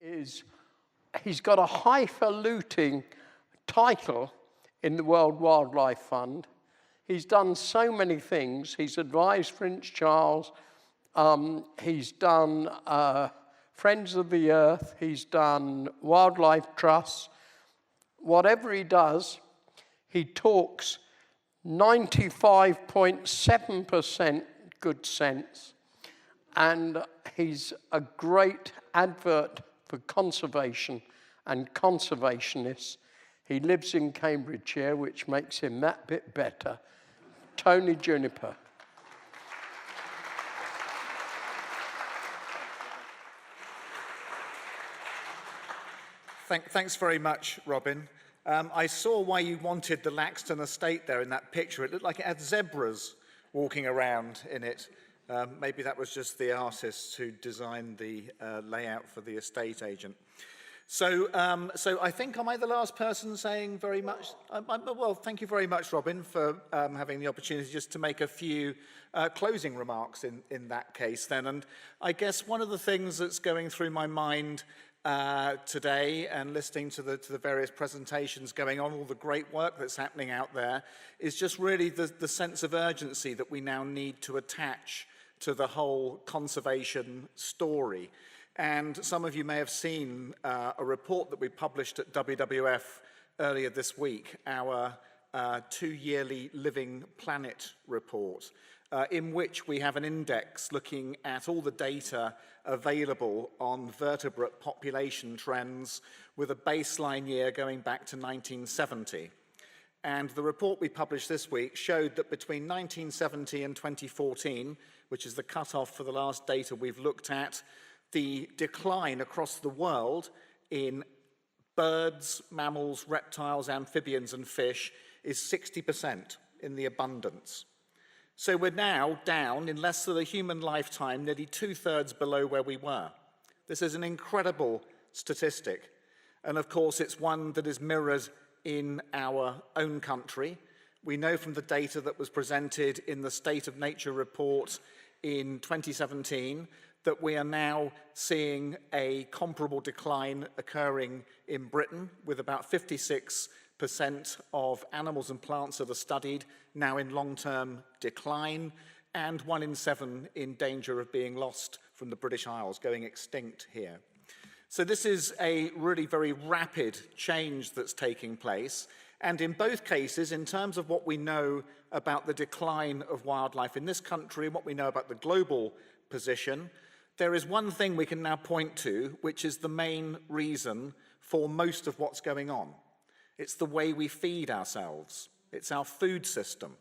is he's got a highfalutin title in the World Wildlife Fund. He's done so many things. He's advised Prince Charles. He's done Friends of the Earth. He's done Wildlife Trusts. Whatever he does, he talks 95.7% good sense. And he's a great advert for conservation and conservationists. He lives in Cambridgeshire, which makes him that bit better. Tony Juniper. Thanks very much, Robin. I saw why you wanted the Laxton estate there in that picture. It looked like it had zebras walking around in it. Maybe that was just the artists who designed the layout for the estate agent. So I think, am I the last person saying very much? Well, thank you very much, Robin, for having the opportunity just to make a few closing remarks in that case then. And I guess one of the things that's going through my mind today and listening to the various presentations going on, all the great work that's happening out there, is just really the sense of urgency that we now need to attach to the whole conservation story. And some of you may have seen a report that we published at WWF earlier this week, our 2-yearly Living Planet report, in which we have an index looking at all the data available on vertebrate population trends with a baseline year going back to 1970. And the report we published this week showed that between 1970 and 2014, which is the cutoff for the last data we've looked at, the decline across the world in birds, mammals, reptiles, amphibians, and fish is 60% in the abundance. So we're now down, in less than a human lifetime, nearly 2/3 below where we were. This is an incredible statistic. And of course, it's one that is mirrored in our own country. We know from the data that was presented in the State of Nature report in 2017 that we are now seeing a comparable decline occurring in Britain, with about 56% of animals and plants that are studied now in long-term decline, and 1 in 7 in danger of being lost from the British Isles, going extinct here. So this is a really very rapid change that's taking place. And in both cases, in terms of what we know about the decline of wildlife in this country, what we know about the global position, there is one thing we can now point to, which is the main reason for most of what's going on. It's the way we feed ourselves. It's our food system.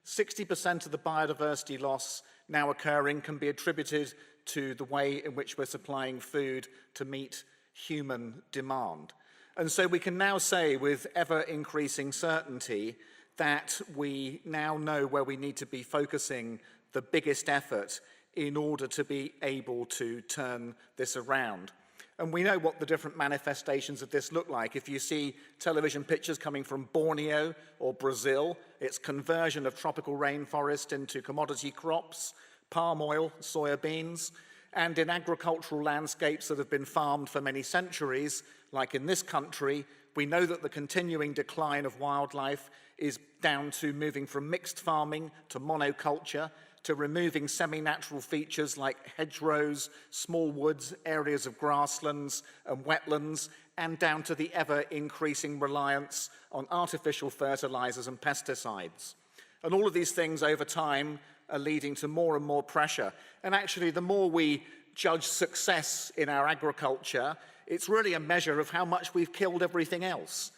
60% of the biodiversity loss now occurring can be attributed to the way in which we're supplying food to meet human demand. And so we can now say with ever-increasing certainty that we now know where we need to be focusing the biggest effort in order to be able to turn this around. And we know what the different manifestations of this look like. If you see television pictures coming from Borneo or Brazil, it's conversion of tropical rainforest into commodity crops, palm oil, soya beans, and in agricultural landscapes that have been farmed for many centuries, like in this country, we know that the continuing decline of wildlife is down to moving from mixed farming to monoculture, to removing semi-natural features like hedgerows, small woods, areas of grasslands and wetlands, and down to the ever-increasing reliance on artificial fertilizers and pesticides. And all of these things over time are leading to more and more pressure. And actually, the more we judge success in our agriculture, it's really a measure of how much we've killed everything else.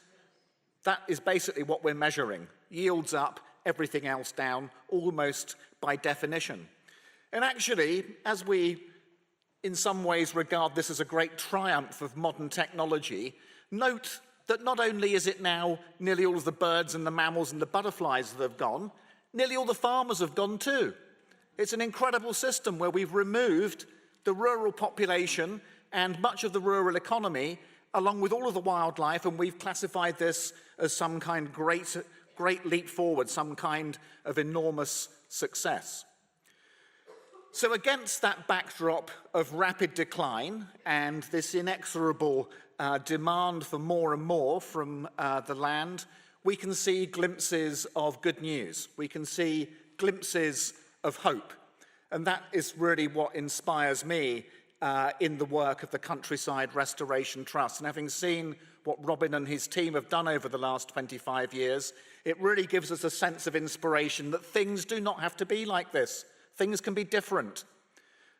That is basically what we're measuring. Yields up, everything else down, almost by definition. And actually, as we in some ways regard this as a great triumph of modern technology, note that not only is it now nearly all of the birds and the mammals and the butterflies that have gone, nearly all the farmers have gone too. It's an incredible system where we've removed the rural population and much of the rural economy, along with all of the wildlife, and we've classified this as some kind of great leap forward, some kind of enormous success. So against that backdrop of rapid decline and this inexorable demand for more and more from the land, we can see glimpses of good news. We can see glimpses of hope. And that is really what inspires me in the work of the Countryside Restoration Trust. And having seen what Robin and his team have done over the last 25 years, it really gives us a sense of inspiration that things do not have to be like this. Things can be different.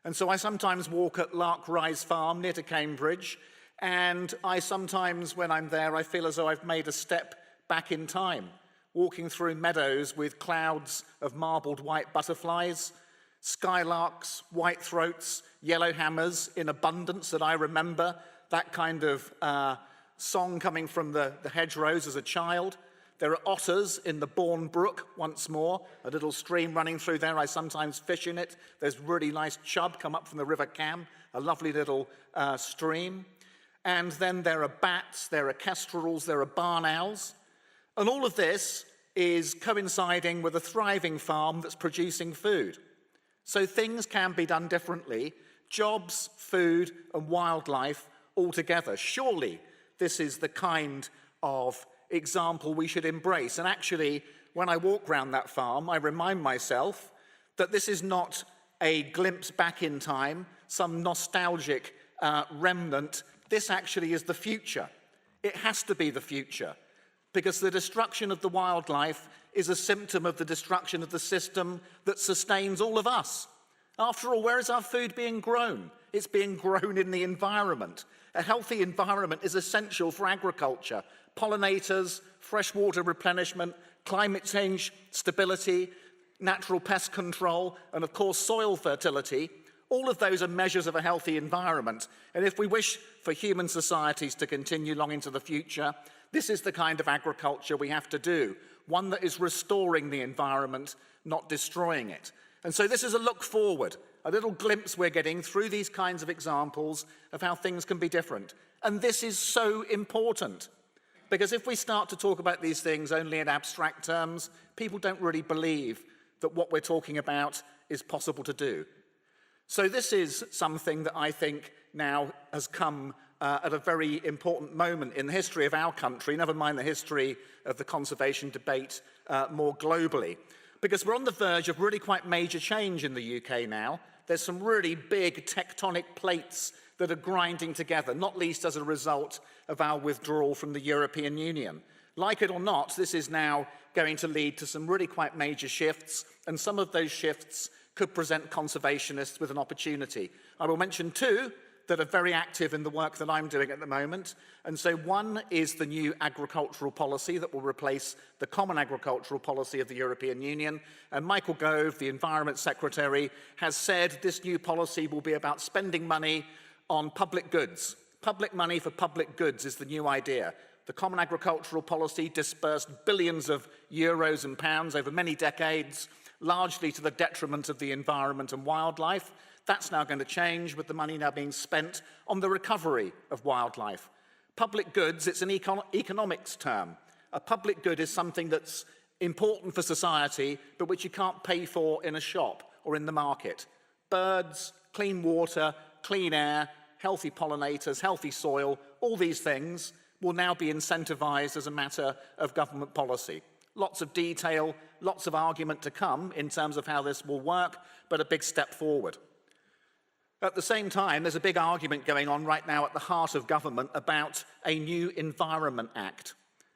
And so I sometimes walk at Lark Rise Farm near to Cambridge, and I sometimes, when I'm there, I feel as though I've made a step back in time, walking through meadows with clouds of marbled white butterflies, skylarks, whitethroats, yellowhammers in abundance that I remember, that kind of song coming from the hedgerows as a child. There are otters in the Bourne Brook once more, a little stream running through there. I sometimes fish in it. There's really nice chub come up from the River Cam, a lovely little stream. And then there are bats, there are kestrels, there are barn owls. And all of this is coinciding with a thriving farm that's producing food. So things can be done differently. Jobs, food, and wildlife all together. Surely this is the kind of example we should embrace. And actually, when I walk around that farm, I remind myself that this is not a glimpse back in time, some nostalgic remnant. This actually is the future. It has to be the future, because the destruction of the wildlife is a symptom of the destruction of the system that sustains all of us. After all, where is our food being grown? It's being grown in the environment. A healthy environment is essential for agriculture. Pollinators, freshwater replenishment, climate change stability, natural pest control, and of course soil fertility. All of those are measures of a healthy environment. And if we wish for human societies to continue long into the future, this is the kind of agriculture we have to do, one that is restoring the environment, not destroying it. And so this is a look forward, a little glimpse we're getting through these kinds of examples of how things can be different. And this is so important, because if we start to talk about these things only in abstract terms, people don't really believe that what we're talking about is possible to do. So this is something that I think now has come at a very important moment in the history of our country, never mind the history of the conservation debate more globally. Because we're on the verge of really quite major change in the UK now. There's some really big tectonic plates that are grinding together, not least as a result of our withdrawal from the European Union. Like it or not, this is now going to lead to some really quite major shifts, and some of those shifts could present conservationists with an opportunity. I will mention two that are very active in the work that I'm doing at the moment. And so one is the new agricultural policy that will replace the common agricultural policy of the European Union. And Michael Gove, the Environment Secretary, has said this new policy will be about spending money on public goods. Public money for public goods is the new idea. The common agricultural policy dispersed billions of euros and pounds over many decades, largely to the detriment of the environment and wildlife. That's now going to change, with the money now being spent on the recovery of wildlife. Public goods, it's an economics term. A public good is something that's important for society, but which you can't pay for in a shop or in the market. Birds, clean water, clean air, healthy pollinators, healthy soil, all these things will now be incentivized as a matter of government policy. Lots of detail, lots of argument to come in terms of how this will work, but a big step forward. At the same time, there's a big argument going on right now at the heart of government about a new Environment Act.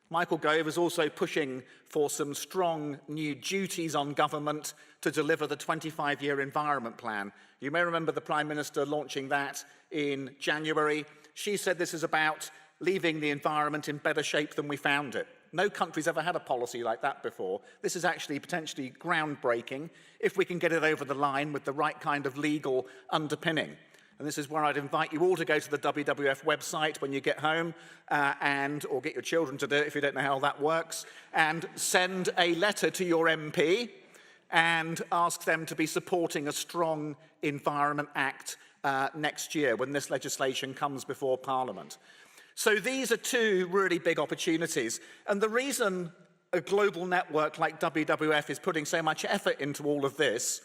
Michael Gove is also pushing for some strong new duties on government to deliver the 25-year Environment Plan. You may remember the Prime Minister launching that in January. She said this is about leaving the environment in better shape than we found it. No country's ever had a policy like that before. This is actually potentially groundbreaking if we can get it over the line with the right kind of legal underpinning. And this is where I'd invite you all to go to the WWF website when you get home or get your children to do it if you don't know how that works, and send a letter to your MP and ask them to be supporting a strong Environment Act next year when this legislation comes before Parliament. So these are two really big opportunities. And the reason a global network like WWF is putting so much effort into all of this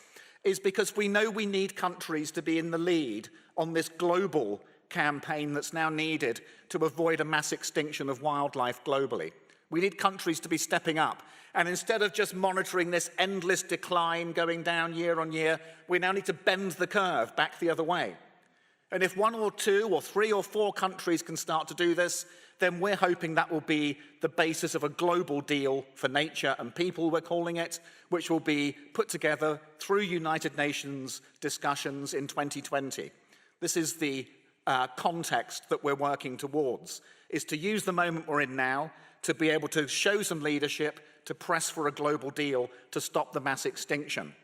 is because we know we need countries to be in the lead on this global campaign that's now needed to avoid a mass extinction of wildlife globally. We need countries to be stepping up. And instead of just monitoring this endless decline going down year on year, we now need to bend the curve back the other way. And if 1 or 2 or 3 or 4 countries can start to do this, then we're hoping that will be the basis of a global deal for nature and people, we're calling it, which will be put together through United Nations discussions in 2020. This is the context that we're working towards, is to use the moment we're in now to be able to show some leadership, to press for a global deal to stop the mass extinction.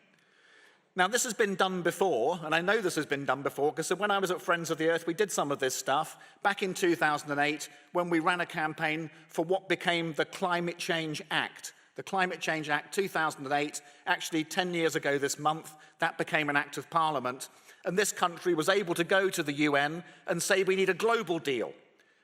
Now, this has been done before, and I know this has been done before, because when I was at Friends of the Earth, we did some of this stuff back in 2008 when we ran a campaign for what became the Climate Change Act. The Climate Change Act 2008, actually 10 years ago this month, that became an act of parliament, and this country was able to go to the UN and say we need a global deal.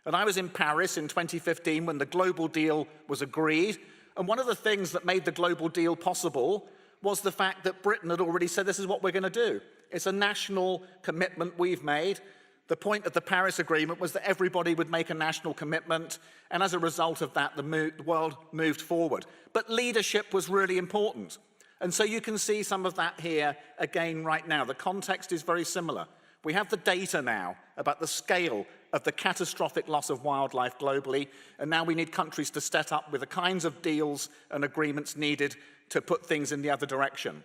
And I was in Paris in 2015 when the global deal was agreed, and one of the things that made the global deal possible was the fact that Britain had already said this is what we're going to do. It's a national commitment we've made. The point of the Paris Agreement was that everybody would make a national commitment, and as a result of that, the world moved forward. But leadership was really important. And so you can see some of that here again right now. The context is very similar. We have the data now about the scale of the catastrophic loss of wildlife globally, and now we need countries to step up with the kinds of deals and agreements needed to put things in the other direction.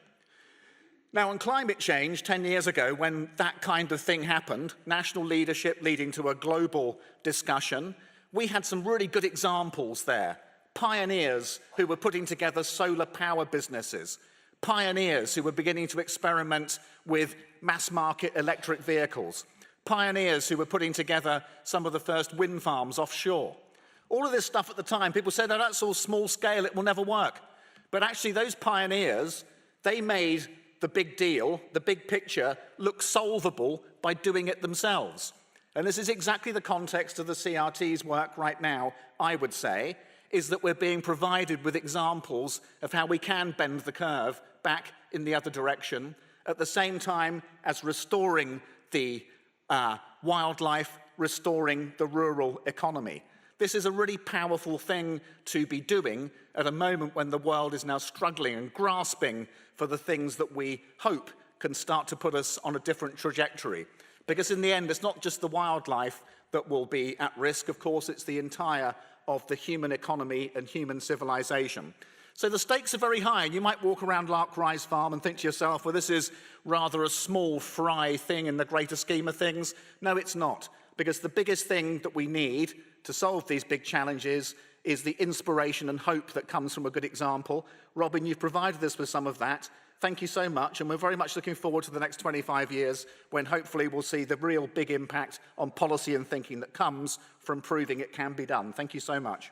Now, on climate change, 10 years ago, when that kind of thing happened, national leadership leading to a global discussion, we had some really good examples there. Pioneers who were putting together solar power businesses, pioneers who were beginning to experiment with mass-market electric vehicles, pioneers who were putting together some of the first wind farms offshore. All of this stuff at the time, people said, oh, that's all small scale, it will never work. But actually, those pioneers, they made the big deal, the big picture, look solvable by doing it themselves. And this is exactly the context of the CRT's work right now, I would say, is that we're being provided with examples of how we can bend the curve back in the other direction, at the same time as restoring the wildlife, restoring the rural economy. This is a really powerful thing to be doing at a moment when the world is now struggling and grasping for the things that we hope can start to put us on a different trajectory. Because in the end, it's not just the wildlife that will be at risk. Of course, it's the entire of the human economy and human civilization. So the stakes are very high, and you might walk around Lark Rise Farm and think to yourself, well, this is rather a small fry thing in the greater scheme of things. No, it's not, because the biggest thing that we need to solve these big challenges is the inspiration and hope that comes from a good example. Robin, you've provided us with some of that. Thank you so much, and we're very much looking forward to the next 25 years when hopefully we'll see the real big impact on policy and thinking that comes from proving it can be done. Thank you so much.